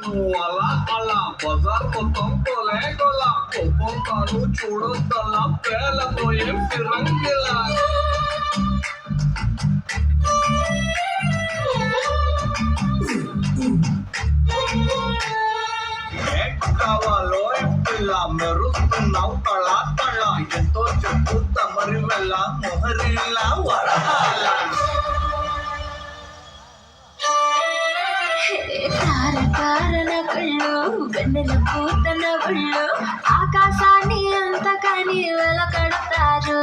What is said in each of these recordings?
నువ్వు అలా అలా బజార్ మొత్తం కొలేగొలా ఒక్కొక్కరు చూడొద్దలా పేలబోయే ఫిరంగిలా కావాలో పిల్ల మెరుస్తున్నావు కళా కళ ఎంతో చెప్పు తమరి వెళ్ళ మొహరిలా వరహాల కారణ కళ్ళు వెన్నెల పూతన ఒళ్ళు ఆకాశాన్ని అంతకని వెలకడతారు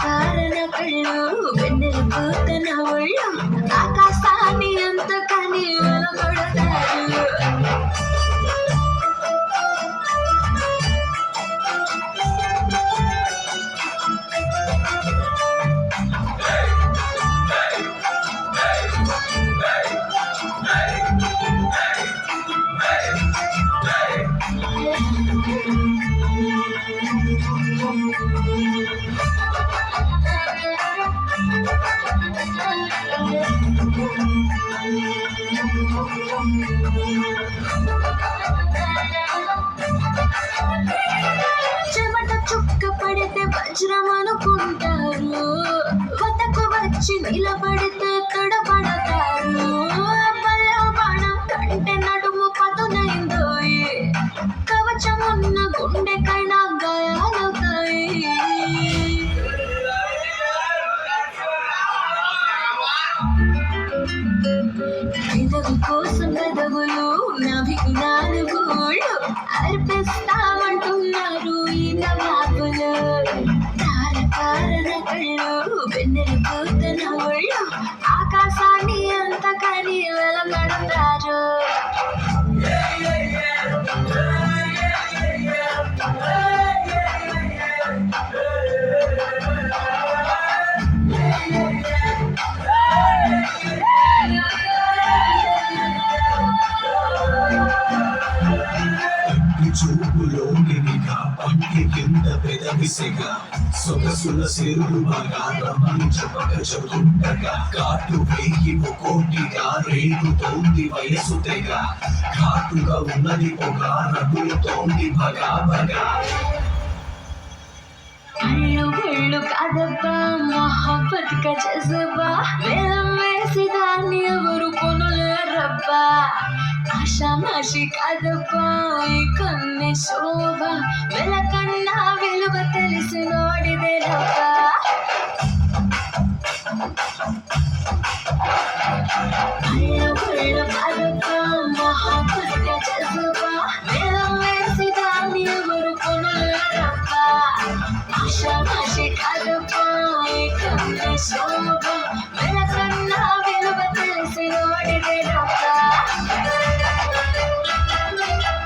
కారణ కళ్ళు వెన్నెల పూతన ఒళ్ళు ఆకాశాన్ని అంతకని వెలకడతారు చెమట చుక్క పడితే వజ్రం అనుకుంటారు వతకు వచ్చి నిలబడితే తడబడతారు పల్లె బాణం కంటే నడుము పదునైందోయి కవచమున్న గుండెకైనా గాయాలవుతాయి పెదవి కోసం పెదవులు నభికు నాలుగు అర్పిస్తామంటున్నారు ఈ నవాబులు కారణ కళ్ళు వెన్నెల పూతన ఒళ్ళు ఆకాశాన్ని అంతకని వెలగడతారు చూపులోనిగా పంటి కింద పెదవిసిగా సొగసుల సిరులు బాగా రమ్మించబక చెబుతుండగా కాటు వేయి కోటిగా రేగుతోంది వయసు తెగ ఘాటుగా ఉన్నది ఒక రగులుతోంది భగా భగా కళ్ళు కాదబ్బా మొహబ్బత్ కా జజ్బా వేలం వేసి దాన్ని ఎవరు కొనలేరబ్బా ఆషామాషి కాదబ్బా ఈ కన్నే శోభ వెలకన్నా విలువ తెలిసి నోడిదేనబ్బా కళ్ళు కాదబ్బా మొహబ్బత్ కా జజ్బా వేలం వేసి దాన్ని ఎవరు కొనలేరబ్బా ఆషామాషి కాదబ్బా ఈ కన్నే శోభ